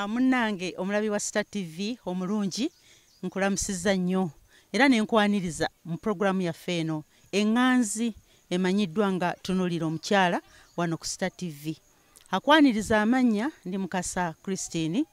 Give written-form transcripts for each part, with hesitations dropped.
Munnange omulabi wa Star TV omulungi nkulamusizza nnyo era nenkwaniriza mu programu yaffe eno enganzi emanyiddwa nga tunulira omukyala wano ku Star TV. Akwaniriza amanya ndi Mukasa Christine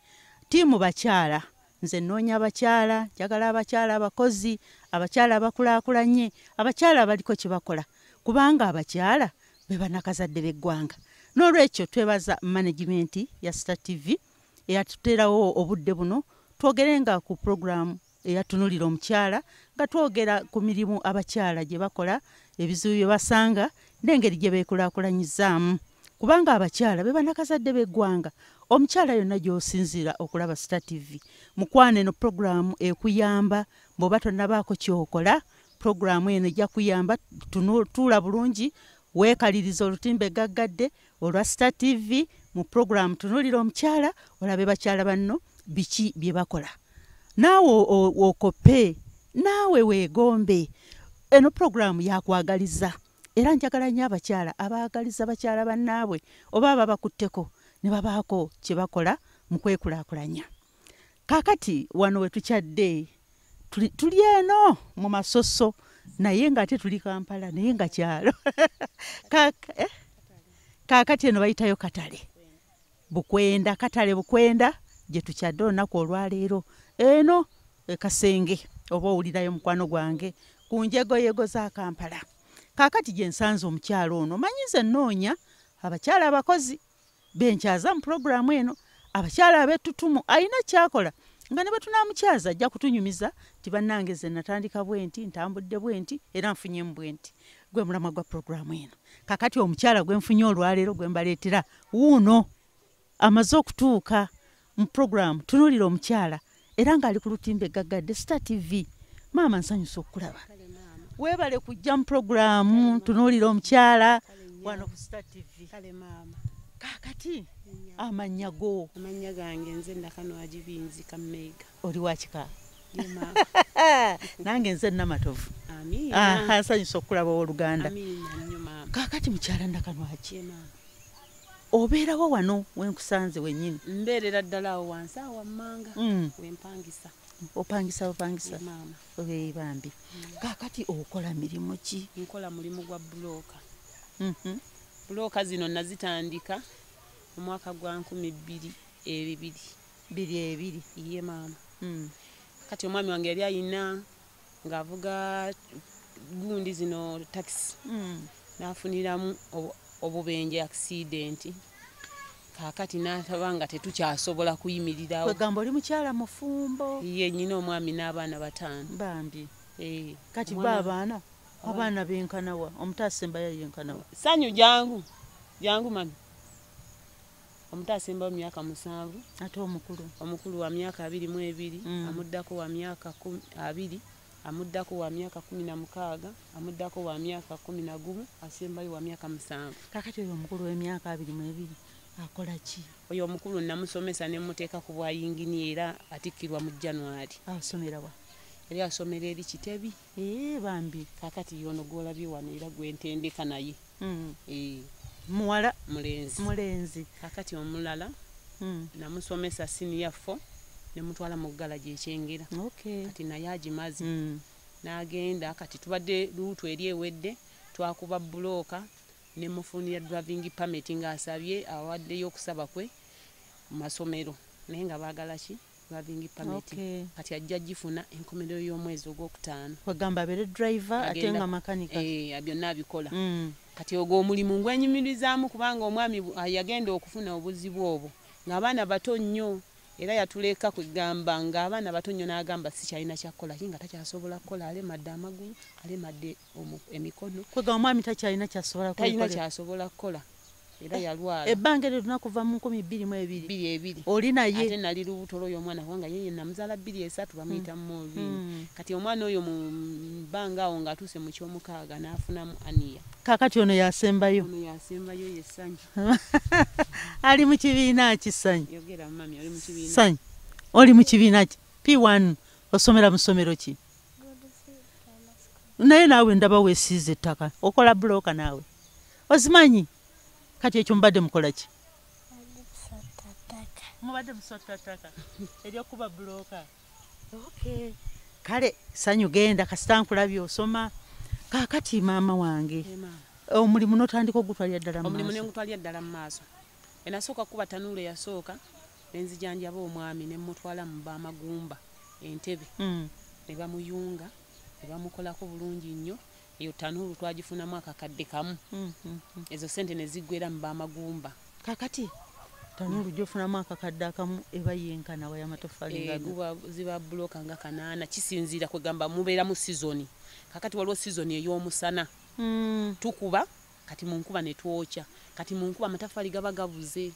tiimu bakyala nze nnoonya abakyala njagala abakyala abakozi abakyala abakulaakulanye abakyala abaliko kye bakola kubanga abakyala be banakazadde b'eggwanga. N'olwekyo twebaza management ya Star TV eyatuterawo obudde buno twogerenga ku programu eyatunulira omukyala nga twogera ku mirimu abakyala gye bakola ebizibu bye basanga n'engeri gye beekulaakulanyizaamu kubanga abakyala be banakazadde b'eggwanga. Omukyala yonna gy'osinziira okulaba Star TV mukwane eno programu ekuyamba bw'oba tonnabaako ky'okola. Programu eno ejja kuyamba tuula bulungi weekaliriza olutimbe gaggadde olwa Star TV mu programu tunulira omukyala olabe bakyala banno biki bye bakola naawe okope naawe weegombe. Eno programu yakwagaliza era njagala nnyo abakyala abaagaliza bakyala bannaabwe oba ababakutteko ne babaako kye bakola mu kwekulaakulanya. Kaakati wano we tukyadde tuli eno mu masoso naye ng'ate tuli Kampala naye nga kyalo. Kaakati eno bayitayo katale Bukwenda, katale Bukwenda gye tukyadde olunaku olwaleero eno Kasenge oba owulirayo mukwano gwange ku njegoyego za Kampala. Kaakati gye nsanze omukyalo ono manyi nze nnoonya abakyala abakozi benkyaza mu programu eno abakyala ab'ettutumu alina kyakola nga ne bwe tunaamukyaza ajja kutunyumiza ti bannange ze natandika bwenti ntambudde bwenti era nfunyemu bwenti. Gwe mulamwa gwa programu eno. Kaakati omukyala gwe nfunye olwaleero gwe mbaleetera Wuuno amaze okutuuka mu programu tunulira omukyala era ng'ali ku lutimbe gaggadde Star TV. Maama nsanyusa okukulaba. Weebale kujja mu programu tunulira omukyala wano ku Star TV. Kale maama. Kaakati amannya go. Amannya gange nze Nakano Agibinzi Kamega. Oli wakika? Ye maama. Nange nze Namatovu. Amiina. Nsanyusa okukulaba Oluganda. Amiina nnyo maama. Kaakati mukyala Nakano Agi. Ye maama. Obeerawo wano wenkusanze wennyini? Mbeerera ddala awo wansi awo wammanga. Wempangisa. Opangisa. Ye maama. Bambi. Kaakati okola mirimu ki? Nkola mulimu gwa bulooka. Bulooka zino nazitandika mu mwaka gwa 2022. Ye maama. Kati omwami wange yali ayina ng'avuga gundi zino taxi. N'afuniramu obubenje accident. Kaakati n'ataba nga tetukyasobola kuyimirirawo. Kwegamba oli mukyala mufumbo? Ye nnyina omwami n'abaana 5. Bambi. Kati abaana benkanawa omutaasemba yenkanawa. Sanyu jangu mami. Omutaasemba wa myaka 7. Ate omukulu wa myaka 22, amuddako wa myaka 20, amuddako wa myaka 16, amuddako wa myaka 11, asembayo wa myaka 7. Kakati oyo omukulu w'emyaka 22 akola ki? Oyo omukulu namusomesa ne muteeka ku bwa yinginiera atikkirwa mu January. Asomera wa? Yali asomera eri Kitebi. Bambi. Kaakati yono gwolabye wano era gwentendeka naye. Muwala? Mulenzi. Kaakati omulala namusomesa senior 4 ne mutwala mu galaji ekyengera. Kati naye agimaze. N'agenda kati tubadde luutu eri ewedde twakuba bulooka ne mufunira driving permit ng'asabye awaddeyo okusaba kwe mu masomero naye nga baagala ki driving permit. Kati ajja gifuna enkomerero y'omwezi ogwokutaano. Kwegamba abeere driver ate nga makanika. Byonna abikola. Kati ogwo omulimu ngwenyumirizaamu kubanga omwami yagenda okufuna obuzibu obwo ng'abaana bato nnyo era yatuleka kugamba ng'abaana bato nnyo n'agamba sikyalina kyakkola nga takyasobola kukola alemadde amagulu alemadde emikono. Kwegamba omwami takyalina kyasobola kukola. Talina kyasobola kukola era yalwala. Ebbanga eryo lunakuva mu 2022. Oli naye? Ate nali lubuto lw'oyo omwana kubanga yeye namuzaala 23 bamuyita Molwini. Kati omwana oyo mu bbanga awo ng'atuuse mu ky'omukaaga n'afunamu aniya. Kaakati ono yasembayo? Ono yasembayo ye Ssanyu. Ali mu kibiina ki Ssanyu? Yogera mami ali mu kibiina. Ssanyu oli mu kibiina ki? P1 osomera mu ssomero ki? Naye naawe ndaba weesiize ettaka okola bulooka naawe ozimanyi? Kati ekyo mbadde mukola ki? mubadde musottataka eryokuba bulooka. Okay. Kale sanyu genda kasita nkulabye osoma kaakati maama wange omulimu n'otandika ogutwalira ddala mu maaso. Omulimu ne ngutwalira ddala mu maaso. Enasooka kuba tanuula yasooka nenzijanjaba omwami ne mutwala mu bamagumba entebe ne bamuyunga ne bamukolako bulungi nnyo. Eyo tanuulu twagifunamu akakadde kamu. Ezo sente ne ziggwera mu bamagumba. Kakati tanuulu gyofunamu akakadde akamu eba yenkana wa y'amatoffaali guba ziba bulooka nga 8 kisinziira kwegamba mubeera mu sizoni. Kakati waliwo sizoni ey'omusana tukuba kati mu nkuba ne twokya. Kati mu nkuba amataffaali gaba gabuze.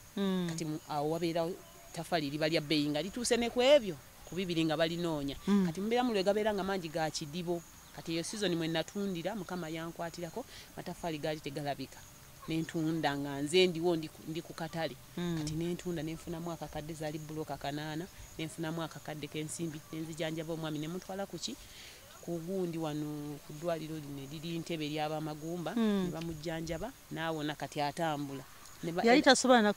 Kati awo wabeera taffaali liba lya bbeeyi nga lituuse ne ku ebyo ku bibiri nga balinoonya. Kati mubeera mu lwe gabeera nga mangi ga kidibo. Kati eyo sizoni mwe natundira Mukama yankwatirako mataffaali gaali tegalabika. Nentunda nga nze ndiwo ndi ku katale. Kati nentunda nenfunamu akakadde zaali bulooka 8 nenfunamu akakadde k'ensimbi nenzijanjaba omwami ne mutwala kuki ku gundi wano ku ddwaliro lino liri ntebe ly'abamagumba ne bamujjanjaba n'awona kati atambula. Yali tasobola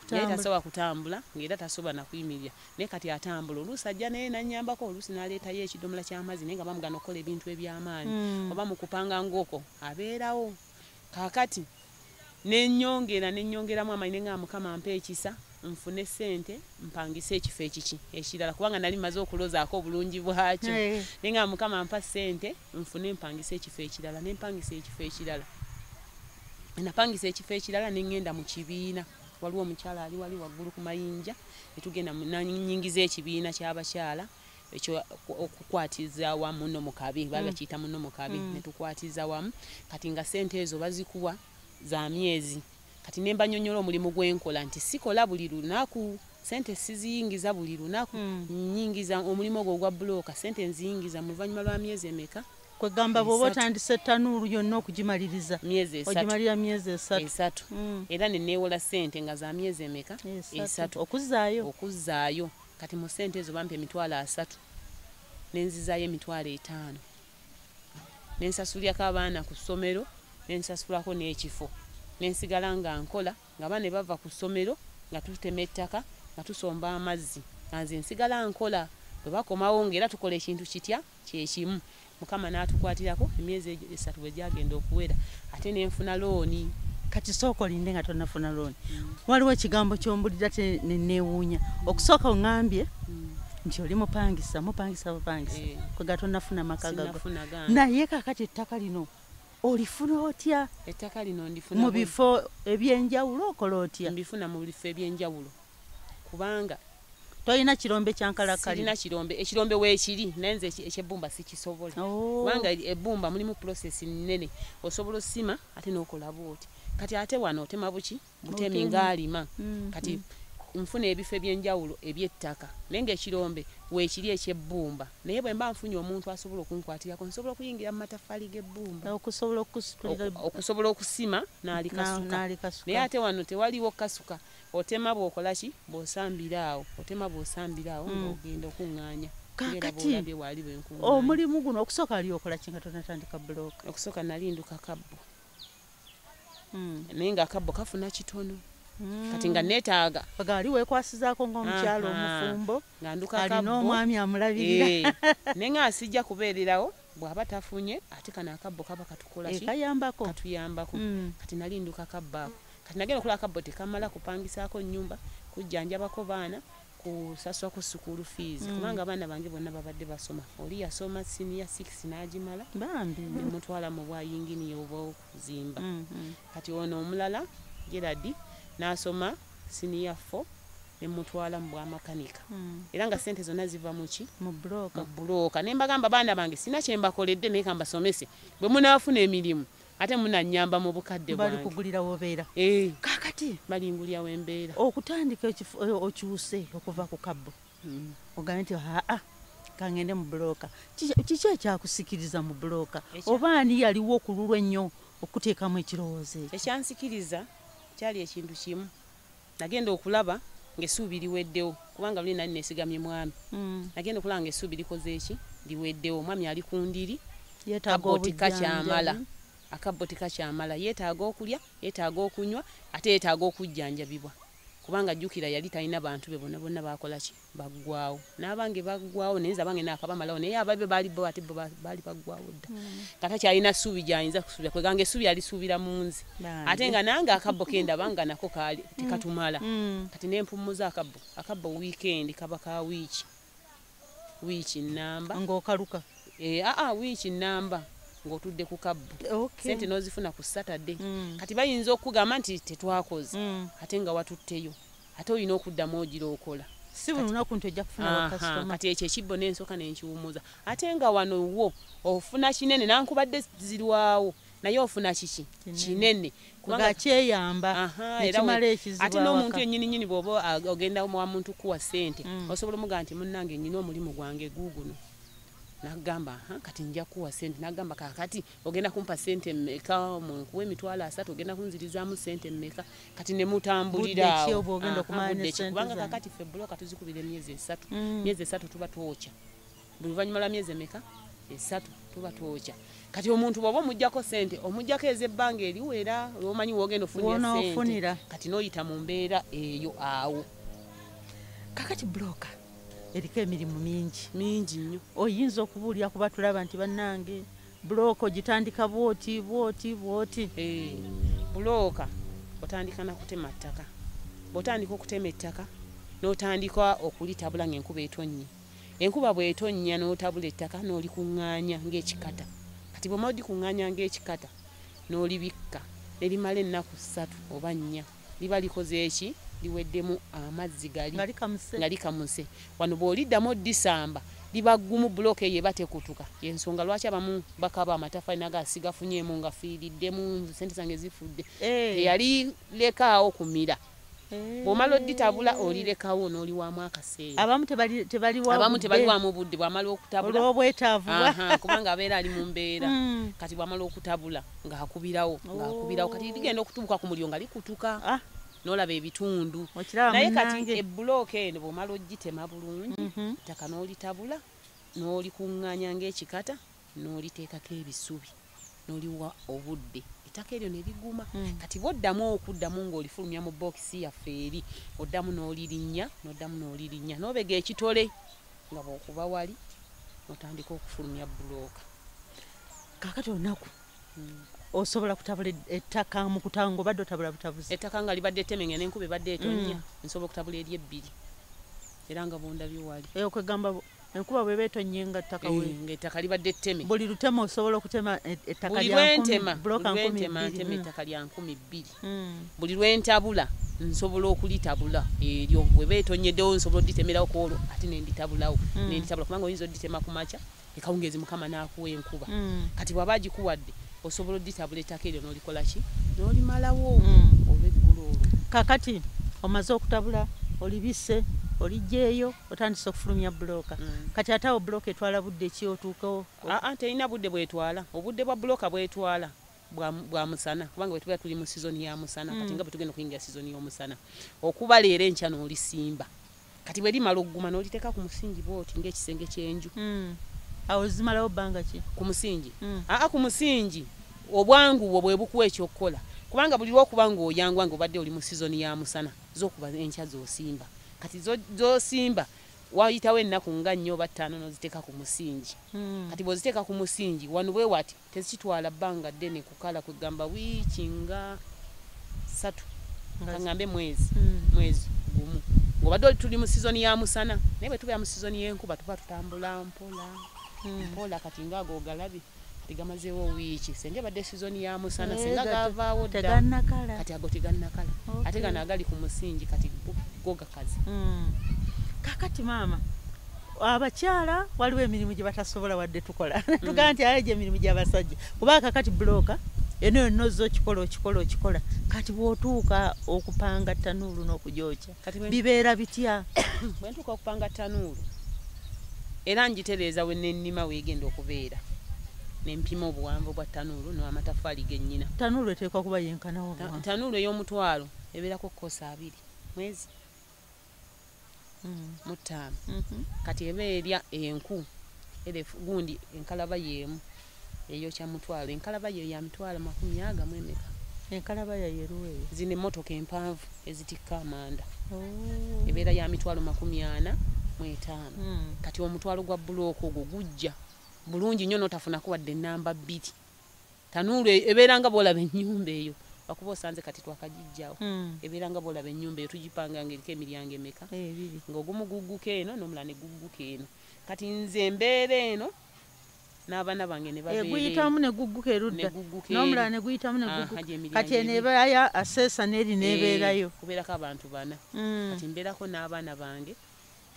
kutambula ng'era tasobola na kuyimirira naye kati atambula. Oluusi ajja naye nannyambako oluusi n'aleetayo ekidomola ky'amazzi naye nga bamugana okukola ebintu eby'amaanyi oba mu kupanga ngoko abeerawo. Kaakati nennyongeramu amaanyi nga Mukama ampa ekisa nfune ssente mpangise ekifo ekirala kubanga nali maze okulozaako obulungi bwakyo. Naye nga Mukama ampa ssente nfune mpangise ekifo ekirala nempangisa ekifo ekirala. Napangisa ekifo ekirala nengenda mu kibiina. Waliwo omukyala ali wali waggulu ku mayinja netugenda nanyingiza ekibiina ky'abakyala ekyo okukwatiza wamu no mukabi bagakiyita muno mukabi netukwatiza wamu. Kati nga ssente ezo bazikuwa za myezi. Kati nemba nyonyola omulimu gwenkola nti sikola buli lunaku sente siziyingiza buli lunaku nyingiza omulimu ogwo gwa bulooka sente nziyingiza mu luvannyuma lwa myezi emeka. Kwegamba bw'oba otandise tanuulu yonna okugimaliriza ogimalira myezi 3 era neneewola ssente nga za myezi emeka 3 okuzzaayo. Kati mu ssente ezo bampa emitwalo 3 nenzizaayo emitwalo 5 nensasulirako abaana ku ssomero nensasulako n'ekifo nensigala nga nkola nga baana bava ku ssomero nga tutema ettaka nga tusomba amazzi nga nze nsigala nkola. Bwe bakomawo ng'era tukola ekintu kitya kyekimu. Mukama n'atukwatirako emyezi 3 bwe gyagenda okuwera ate nenfuna looni. Kati sooka olinde nga tonnafuna looni. Waliwo ekigambo ky'ombulira neneewuunya okusooka oŋŋambye nti oli mupangisa bupangisa kwega tonnafuna maka gago naye kakati ettaka lino olifuna otya? Ettaka lino ndifuna mu bifo ebyenjawulo okola otya? Mbifuna mu bifo ebyenjawulo kubanga toyina kirombe kyankalakali. Sirina kirombe. Ekirombe weekiri naye nze ekyebbumba sikisobola kubanga ebbumba mulimu process nnene osobola osima ate n'okola bwoti. Kati ate wano otema buki butemi ng'alima. Kati nfuna ebifo ebyenjawulo eby'ettaka naye ng'ekirombe weekiri ekyebbumba naye bwe mba nfunye omuntu asobola okunkwatirako nsobola okuyingira mu mataffaali g'ebbumba okusobola okusima n'alikasuka. Naye ate wano tewaliwo kasuka. Otema bw'okola ki bw'osambira awo ng'ogenda okuŋŋaanya. Kakati omulimu guno okusooka ali okola ki nga tonatandika bulooka? Okusooka nalinduka kabbo naye nga akabbo kafuna kitono. Kati nga neetaaga bagali weekwasizaako ng'omukyalo omufumbo alina omwami amulabirira naye nga asijja kubeererawo bw'aba tafunye ate kano akabbo kaba katukola ki katuyambako. Kati nalinduka kabbo ako. Kati nagenda okola akabbo tekamala kupangisaako nnyumba kujjanjabako baana kusaswako school fees kubanga abaana bange bonna babadde basoma. Oli yasoma senior 6 n'agimala bambi nemutwala mu bwayinginiya obw'okuzimba. Kati ono omulala Gerard n'asoma senior 4 nemutwala mu bwamakanika era nga ssente zonna ziva muki mu bulooka. Ne mbagamba baana bange sina kye mbakoledde naye kambasomese bwe munaafuna emirimu ate munannyamba mu bukadde bwange. Bali kugulira wobeera. Kakati balingulya wembeera. Okutandika okyuse okuva ku kabbo ogambe nti kangende mu bulooka. Kiki ekyakusikiriza mu bulooka oba ani yaliwo okululwa ennyo okuteekamu ekirowoozo ekyo? Ekyansikiriza kyali ekintu kimu. Nagenda okulaba ng'essuubi liweddewo kubanga luli nali neesigamye mwami. Nagenda okulaba ng'essuubi likoze eki liweddewo. Omwami ali ku ndiri akabbo tikakyamala. Akabbo tikakyamala. Yeetaaga okulya, yeetaaga okunywa ate yeetaaga okujjanjabibwa kubanga jjukira yali talina bantu be bonna bonna bakola ki baggwawo n'abange baggwawo naye abange naakabamalawo naye ababe baali bo ate baali baggwawo dda kata kyalina ssuubi gy'ayinza kusuubira kweganga essuubi alisuubira mu nze ate nga nange akabbo kendaba nga nako kaali tekatumala kati nempummuza akabbo wiikendi kaba ka wiiki nnamba ng'okaluka wiiki nnamba ng'otudde ku kabbo sente n'ozifuna ku Saturday kati bayinza okugamba nti tetwakoze ate nga watutteyo ate olina okuddamu ogira okola si buli lunaku nti ojja kufuna bakasitoma kati ekyo ekibbo n'ensooka n'enkiwummuza ate nga wano wo ofuna kinene nankubadde zirwawo naye ofuna kiki kinene kubanga kyeyamba nekimala ekizibu ate n'omuntu yennyini bw'oba ogenda wa muntu kuwa ssente osobola omugaa nti munnange nnyina omulimu gwange guuguno nagamba kati nja kuwa sente nagamba kakati ogenda kumpa sente mmeka munkuwa emitwalo 3 ogenda kunzirizaamu sente mmeka kati ne mutambulira kubanga kakati ffe bulooka tuzikubira emyezi 3 myezi 3 tuba twokya buli luvannyuma lwa myezi emeka 3 tuba twokya kati omuntu bw'oba omuggyako sente omuggyako ez'ebbanga eriwera olwomanyi wogenda ofunira sente kati n'oyita mu mbeera eyo awo kakati bulooka eriko emirimu mingi nnyo oyinza okubuulira kuba tulaba nti bannange bulooka ogitandika bwoti bulooka otandika na kutema ttaka bw'otandika okutema ettaka n'otandika okulitabula ng'enkuba etonnye enkuba bw'etonnya n'otabula ettaka n'olikuŋŋaanya ng'ekikata kati bw'oma odikuŋŋaanya ng'ekikata n'olibikka ne limala ennaku 3 oba 4 liba likoze eki liweddemu amazzi nga likamuse wano bw'oliddamu Disamba liba ggumu bulooka eyo eba tekutuka yensonga lwaki abamu bakaba amatafaali nagasigafunyemu nga fiiriddemu sente zange zifudde teyali lekaawo kumira bw'omala odditabula olirekawo n'oliwaamu akaseera abamu tebali waamu budde bw'amala okutabula olw'obwetaavu kubanga abeera ali mu mbeera kati bw'amala okutabula ng'akubirawo kati ligenda okutubuka ku muliro nga likutuka n'olaba ebitundu naye kati ebbulooka eno bw'omala ogitema bulungi ettaka n'olitabula n'olikuŋŋaanya ng'ekikata n'oliteekako ebisubi n'oliwa obudde ettaka eryo ne liguma kati bw'oddamu okuddamu ng'olifulumya mu bookisi yaffe eri oddamu n'olirinnya n'obega ekitole nga bw'okuba wali n'otandika okufulumya bulooka kakati olunaku osobola kutabula ettaka mu kutanga obadde otabula butabuzi ettaka nga libadde ettemenge n'enkuba ebadde etonnya nsobola okutabula eri 2 era nga bondabye wali kwegamba enkuba bweba etonnye nga ttaka ng'ettaka libadde etteme buli lutema osobola okutema ettaka ntema ettaka lya 2,000 buli lwentabula nsobola okulitabula eryo bweba etonnyedewo nsobola odditemerawo kwolwo ate nenditabulawo kubanga oyinza odditema ku makya ekawungeezi mukama n'akuwa enkuba kati bw'aba agikuwadde osobola odditabula ettaka eryo n'olikola ki n'olimalawo olw'eggulu olwo kakati omaze okutabula olibisse olijjeeyo otandise okufulumya bulooka kati ate awo bulooka etwala budde ki otuukawo terina budde bwetwala obudde bwa bulooka bwetwala bwa musana kubanga bwe tuba tuli mu sizoni ya musana kati nga bwe tugenda okuyingira sizoni y'omusana okuba leero enkya n'olisimba kati bwe limala okuguma n'oliteeka ku musingi bwoti ng'ekisenge ky'enju awo zimalawo bbanga ki ku musingi ku musingi obwangu bwo bwe bukuwa ekyokukola kubanga buli lwokuba ng'oyangwa ng'obadde oli mu sizoni ya musana z'okuba enkya z'osimba kati z'osimba wayitawo ennaku nga 4 oba 5 n'oziteeka ku musingi kati bw'oziteeka ku musingi wano bwe wati tezikitwala bbanga ddene kukala kwegamba wiiki nga 3 kaŋŋambe mwezi gumu ng'obadde tuli mu sizoni ya musana naye bwe tubeera mu sizoni y'enkuba tuba tutambula mpola kati ngaago ogalabe kati gamazeewo wiiki senga badde sizoni ya musana senga gavaawo dda kati ago tegannakala ate gano agali ku musingi kati go gakazi kakati maama abakyala waliwo emirimu gye batasobola wadde tukola tugamba nti ayo gy'emirimu gy'abasajja kuba kakati bulooka eno yonna ozza okikola kati bw'otuuka okupanga tanuulu n'okugyokya bibeera bitya bwe ntuuka okupanga tanuulu era njitereeza we nennima weegenda okubeera nempima obuwanvu bwa tanuulu n'amatafaali gennyina tanuulu eteekwa kuba yenkanawo tanuulu ey'omutwalo ebeerako kosa 2 mwezi mu 5 kati eba erya enku gundi enkalaba y'emu eyokya mutwalo enkalaba yo ya mitwalo 40 emeka enkalabaya yeruwe zine motoka empanvu ezitikka amanda ebeera ya mitwalo 45 kati omutwalo gwa bulooka ogwo gujja bulungi nnyo notafunako wadde namba 2 tanuulu ebeera nga bolaba ennyumba eyo bakuba osanze kati twakagijjawo ebeera nga bolaba ennyumba eyo tugipanga ng'eriko emiryango emeka ng'ogumu gugguka eno n'omulala ne gugguka eno kati nze embeera eno n'abaana bange ne babeera guyitamu ne gugguka erudda n'omulala ne guyitamu ne gugguka kati eno ebeera aseesa n'eri n'ebeerayo kubeerako abantu 4 kati mbeerako n'abaana bange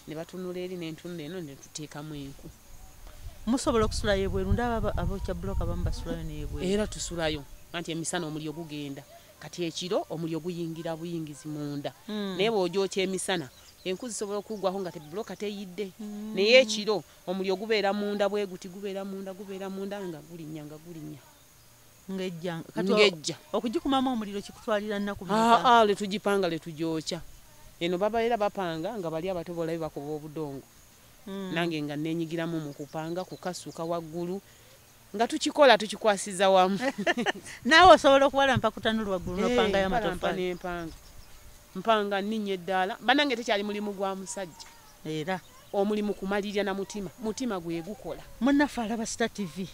ne batunula eri n'entunula eno ne tuteekamu enku musobola okusulayo ebweru ndaba abokya bulooka abamu basulayo n'ebweru era tusulayo anti emisana omuliro gugenda kati ekiro omuliro guyingira buyingizi munda naye bw'ogyokya emisana enku zisobola okuggwaho nga bulooka teyidde naye ekiro omuliro gubeera munda bwe guti gubeera munda nga gulinnya ng'ejja okugikumamu omuliro kikutwalira nnaku letugipanga letugyokya eno babaera bapanga nga bali abato bolabe bakuba obudongo nange nga nenyigiramu mu kupanga kukasuka waggulu nga tukikola tukikwasiza wamu naawe osobola okuwala mpa kutanulu waggulu nopanga y'amatoffaali mpanga nninnya eddaala banange tekyali mulimu gwa musajja era omulimu kumalirya na mutima gwe gukola munnaffe alaba Star TV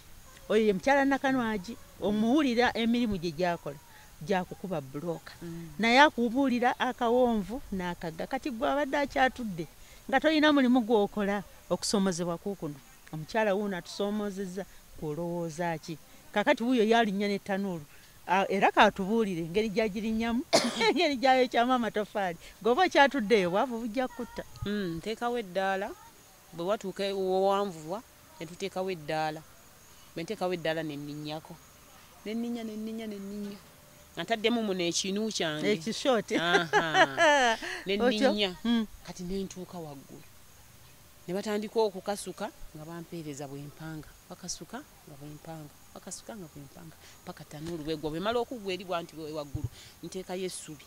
oyo ye mukyala Nakanwagi omuwulira emirimu gye gyakola gyakukuba bulooka naye akubuulira akawonvu n'akagga kati gwe abadde akyatudde nga tolina mulimu gw'okola okusomozebwa kukuno omukyala wuuno atusoomozezza olowooza ki kakati wuuyo yalinnya n'ettanuulu era katubuulire engeri gyagirinnyamu engeri gyayokyamu amatoffaali gwoba okyatuddeyo bwavu bujja kutta nteekawo eddaala bwe watuuka owanvuwa ne tuteekawo eddaala bwe nteekawo eddaala nenninnyako nenninya ntaddemu muno ekinu kyange ekishooti nenninya kati nentuuka waggulu ne batandika okukasuka nga bampeereza bwempanga bakasuka nga bwempanga paka tanuulu bwegwa bwemala okuggwa eri bwanti waggulu nteekayo essubi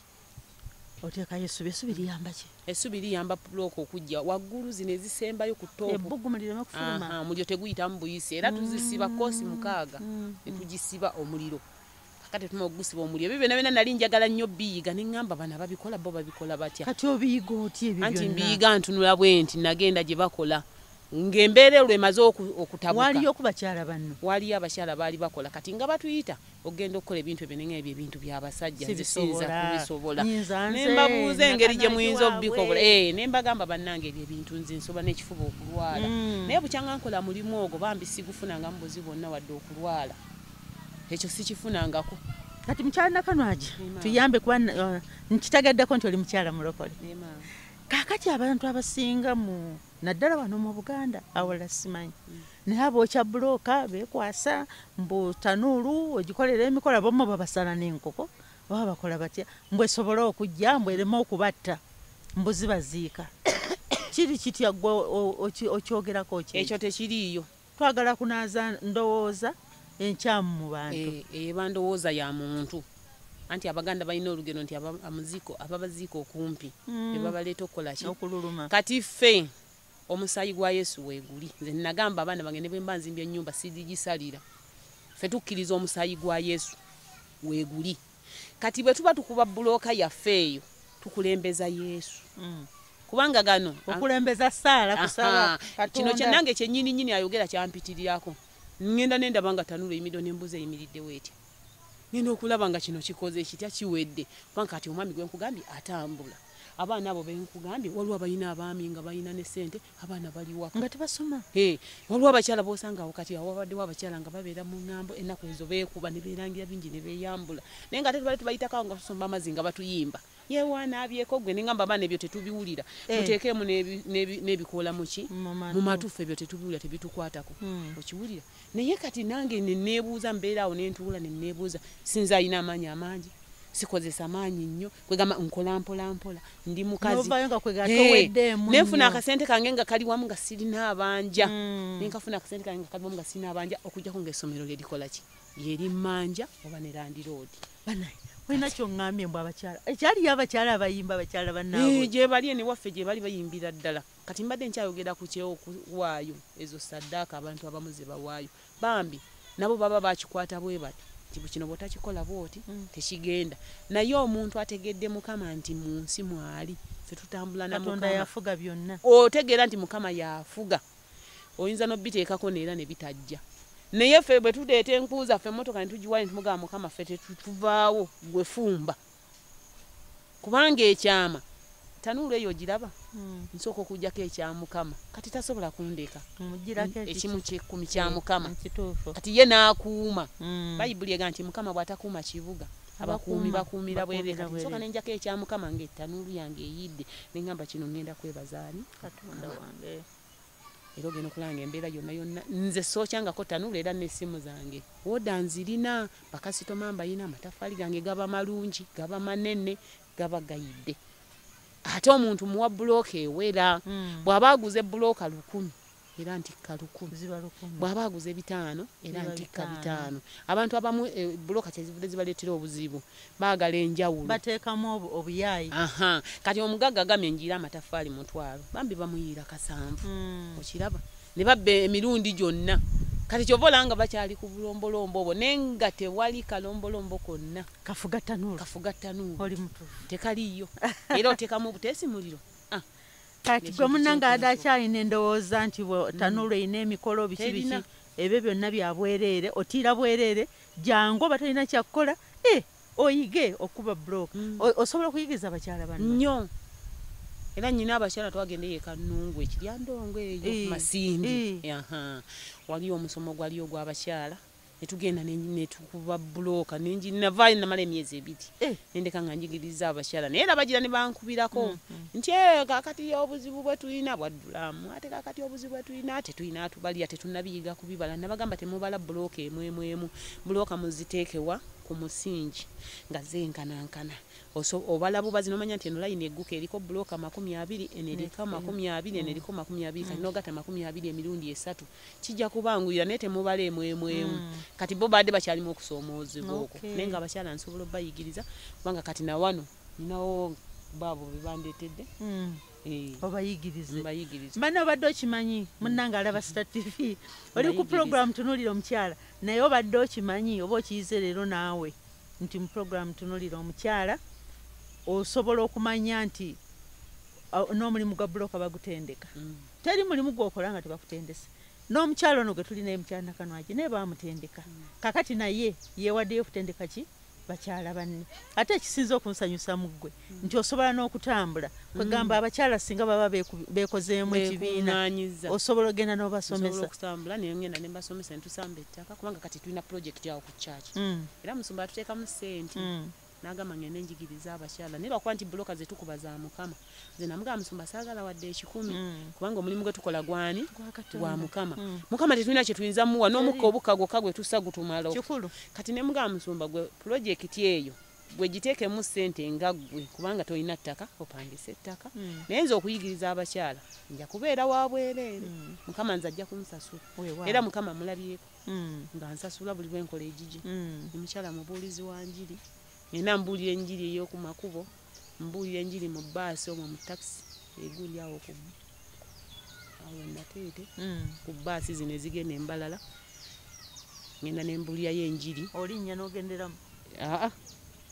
oteekayo essubi liyamba ki essubi liyamba bulooka okujja waggulu zino ezisembayo ku toopu ebbugumuliro n'okufuluma omuliro teguyitamu buyisi era tuzisiba koosi 6 ne tugisiba omuliro kakati tuma ogusiba omuliro ebyo byonna nali njagala nnyo biyiga ne ŋŋamba bana babikola bo babikola batya kati obiyiga otya ebyo byonna anti mbiyiga ntunula bwenti nagenda gye bakola ng'embeera olwo emaze okutabuka waliyo ku bakyala banno waliyo abakyala baali bakola kati nga batuyita ogenda okukola ebintu ebyo nebyo ebintu by'abasajja nzisinza kubisobola nembabuuza engeri gye muyinza obikola ne mbagamba bannange ebyo ebintu nze nsobola n'ekifuba okulwala naye bukyanga nkola mulimu ogwo bambi sigufunangamu buzi bwonna wadde okulwala ekyo sikifunangako kati mukyala Nakanwagi tuyambe kuba nkitegeddeko nti oli mukyala mulokole kakati abantu abasinga mu naddala wano mu Buganda awala simanyi naye abookya bulooka beekwasa mbu tanuulu ogikolera emikola bomu babasala n'enkoko baba bakola batya mbwe esobola okujja mbwe ereme okubatta mbu zibaziika kiri kitya gwe okyogerako ki ekyo tekiriiyo twagala kunaaza ndowooza enkyamu mu bantu eba ndowooza ya muntu anti abaganda balina olugero nti ababaziika okumpi bebabaleeta okukola ki okululuma kati ffe omusaayi gwa Yesu weeguli nze nagamba abaana bange ne bwe mba nzimbya ennyumba sidigisalira ffe tukkiriza omusaayi gwa Yesu weeguli kati bwe tuba tukuba bulooka yaffe eyo tukulembeza Yesu kubanga gano okulembeza ssaala kusaba kino kyenange kyennyini ayogera kyampitirirako ngenda nendaba nga tanuulu eyimiddeo n'embuzi eyimiridde weetya ngenda okulaba nga kino kikoze kitya kiwedde kubanga kati omwami gwe nkugambye atambula abaana abo benkugambye waliwo abalina abaami nga balina ne ssente abaana bali waka nga tebasoma waliwo abakyala b'osangawo kati wabaddewo abakyala nga babeera mu ŋŋambo ennaku ezo beekuba ne beerangira bingi ne beeyambula naye nga tetubale tubayitako nga tusomba amazzi nga batuyimba yeewaana abyeko gwe ne ŋŋamba abaana ebyo tetubiwulira tuteekemu n'ebikoola muki mu matufu ebyo tetubiwulira tebitukwatako okiwulira naye kati nange neneebuuza mbeeraawo nentuula neneebuuza sinza alina amaanyi amangi sikozesa maanyi nnyo kwegamba nkola mpola ndi mukazi nenfuna akasente kange nga kali wamu nga sirina abanja nenkafuna akasente kange nga kali wamu nga sirina abanja okujjako ng'essomero lye likola ki lyeri mmanja oba ne landiroodi banaye olina kyoŋŋambye mbw abakyala ekyaliyo abakyala abayimba abakyala bannaabwe gye bali ene waffe gye bali bayimbira ddala kati mbadde nkyayogera ku kyewokuwaayo ezo saddaaka abantu abamu ze bawaayo bambi nabo baba bakikwata bwe bati nti kino bw'otakikola bw'oti tekigenda naye omuntu ategedde mukama nti mu nsi mwali ffe tutambula na Katonda mukama yafuga byonna otegeera nti mukama yafuga oyinza n'obiteekako neera ne bitajja naye ffe bwe tuleeta enkuuza ffe emmotoka ne tugiwali ne tumugamba mukama ffe tetuvaawo gwe fumba kubanga ekyama tanuulu eyo ogiraba nsooka okugjako ekya mukama kati tasobola kundeka ekimu ky'ekkumi kya mukama kati ye n'akuuma bayibuli ega nti mukama bw'atakuuma kibuga abakuumi bakuumira bwerere kati nsooka nenjako ekya mukama ng'ettanuulu yange eyidde neŋŋamba kino ngenda kwebazaani katonda wange era ogenda okulanga embeera yonna yonna nze sookyangako tanuulu era n'essimu zange woda nzirina bakasitoma mbayina amatafaali gange gaba malungi gaba manene gaba gayidde ate omuntu muwa bulooka ewera bw'aba aguze bulooka 1,000 era ntikka 1,000 bw'aba aguze 5 era ntikka 5 abantu abamu bulooka kyezivudde zibaleetera obuzibu baagala enjawulo bateekamu obuyaayi kati omugagga agamye njiira amatafaali 1,000 bambi bamuyiira 7 okiraba ne babba emirundi gyonna kati kyova olanga bakyali ku bulombolombo obwo nenga tewali kalombolombo konna kafuga tanuulu oli mutuufu tekaliyo era oteekamu obuteesi muliro kati gwe munnanga adakyalina endowooza nti tanuulu erina emikolo biki ebyo byonna bya bwereere otiira bwereere jangu oba talina kyakukola oyige okuba bulooka osobola okuyigiriza abakyala banno nnyo era nyina abakyala twagenda yeka Nnungu ekiryandongo eyo Masindi wali omusomo gwali ogw'abakyala netugenda netukuba bulooka navaayo namala emyezi 2 nendeka nga njigiriza abakyala naye era bagira ne bankubirako nti kakati obuzibu bwe tulina bwaddulamu ate kakati obuzibu bwe tulina tetulina atubalya tetunnabiyiga kubibala nabagamba temubala bulooka emwemu bulooka muziteekewa ku musingi nga zenkanankana obala bubazi nomanya nti eno layini egguka eriko bulooka 20 eneriko 20 eneriko 20 kati nogata 20 emirundi 3 kijja kubanguyira naye temubala emwemu kati bo badde bakyalimu okusoomoozebwa okwo naye nga abakyala nsobola obayigiriza kubanga kati na wano ninawo baabo bebandeetedde obayigirize mbana obadde okimanyi munnanga alaba Star TV oli ku program Tunulira Omukyala naye obadde okimanyi oba okiyize leero naawe nti mu program Tunulira Omukyala osobola okumanya nti n'omulimu gwa bulooka bagutendeka teri mulimu gwokola nga tebakutendesa n'omukyala ono gwe tulinaye mukyala Nakanwagi naye bamutendeka kakati naye yeewaddeyo okutendeka ki bakyala banne ate ekisinza okunsanyusa mu ggwe nti osobola n'okutambula kwegamba abakyala singa baba beekozeemu ekibiina osobola ogenda n'obasomesa okutambula naye ngenda ne mbasomesa ne tusamba ettaka kubanga kati tulina pulojekiti awo ku kyaki era musumba atuteekamu ssente n'agamba ngende njigiriza abakyala naye lwakuba nti bulooka ze tukuba za mukama nze namugamba musumba saagala wadde 10 kubanga omulimu gwe tukola gwani gwa mukama mukama tetulina kye tuyinza muwa n'omukka obukka gwokka gwe tussa gutumala kati ne mugamba musumba gwe pulojekiti eyo gwe giteekemu ssente nga ggwe kubanga tolina ttaka opangisa ettaka naye nze okuyigiriza abakyala nja kubeera wa bwereere mukama nze ajja kunsasula era mukama mulabyeko nga nsasula buli lwenkola egigi ni mukyala mubuulizi wa njiri nina mbuulira enjiri ey'oku makubo mbuulira enjiri mu bbaasi omwo mu takisi eguli awo awo nateete ku bbaasi zino ezigenda embalala ngenda ne mbuulirayo enjiri olinnya n'ogenderamu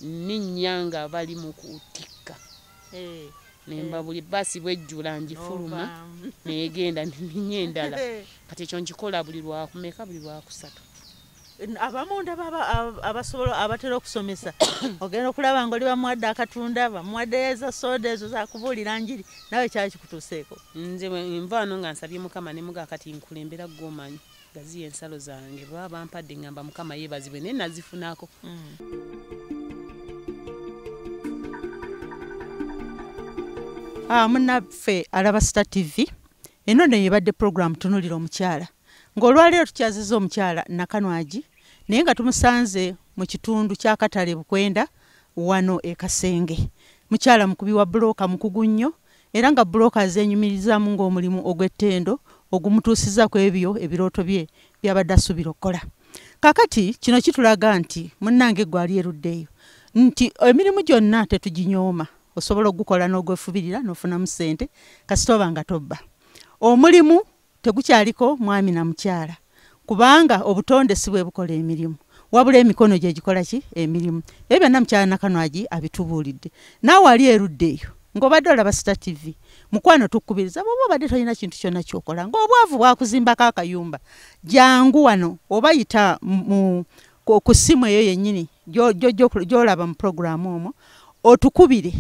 ninnya nga bali mu kutikka nemba buli bbaasi bwejjula njifuluma negenda ninnya endala kati ekyo nkikola buli lwakumeka buli lwakusatu abamunda abasobola abatera okusomesa ogenda okulaba nga oli bamuwadde akatunda bamuwadde za soda ezo zakubuulira njiri nawe kyali kikutuuseeko nze nvaano nga nsabye mukama ne muga kati nkulembera gwomanyi gaziya ensalo zange baba bampadde ngamba mukama yeebazibwe naye nazifunako munnaffe alaba Star TV eno ne yebadde program Tunulira Omukyala ng'olwaleero tukyaziza omukyala Nakanwagi naye nga tumusanze mu kitundu kya Katale Bukwenda wano e Kasenge mukyala mukubi wa bulooka mukugu nnyo era nga bulooka azeenyumirizamu ng'omulimu ogw'ettendo ogumutuusiza ku ebyo ebirooto bye byabadde asuubira okukola kakati kino kitulaga nti munnange gwali eruddeeyo nti emirimu gyonna tetuginyooma osobola okugukola n'ogwefubirira n'ofunamu ssente kasita oba nga tobba omulimu tegukyaliko mwami na mukyala kubanga obutonde si bwe bukola emirimu wabula emikono gye gikola ki emirimu. Ebyo byonna mukyala Nakanwagi abitubuulidde. Naawe ali erudde eyo ng'obadde olaba Star TV, mukwano tukkubiriza bw'oba obadde tolina kintu kyonna ky'okola ng'obwavu bwakuzimbako akayumba, jangu wano oba yita ku ssimu eyo yennyini gy'olaba mu puroguramu omwo, otukubire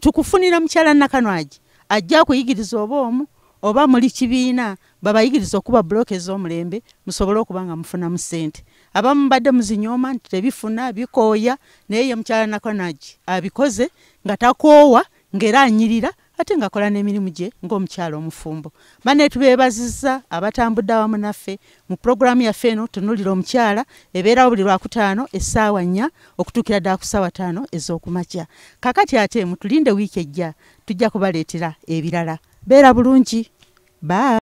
tukufunira mukyala Nakanwagi ajja kuyigiriza oba omu oba muli kibiina babayigiriza okuba bulooka ez'omulembe musobole okuba nga mufunamu ssente. Abamu badde muzinyooma nti tebifuna bikooya, naye ye mukyala Nakanwagi abikoze nga takoowa ng'era anyirira ate ng'akola n'emirimu gye ng'omukyala omufumbo. Banne tubeebazizza abatambudde awamu naffe mu puroguramu yaffe eno Tunulira Omukyala ebeerawo buli Lwakutaano essaawa 4 okutuukira ddala ku ssaawa 5 ez'okumakya. Kakati ate mutulinde wiiki ejja tujja kubaleetera ebirala. Beera bulungi. Bye.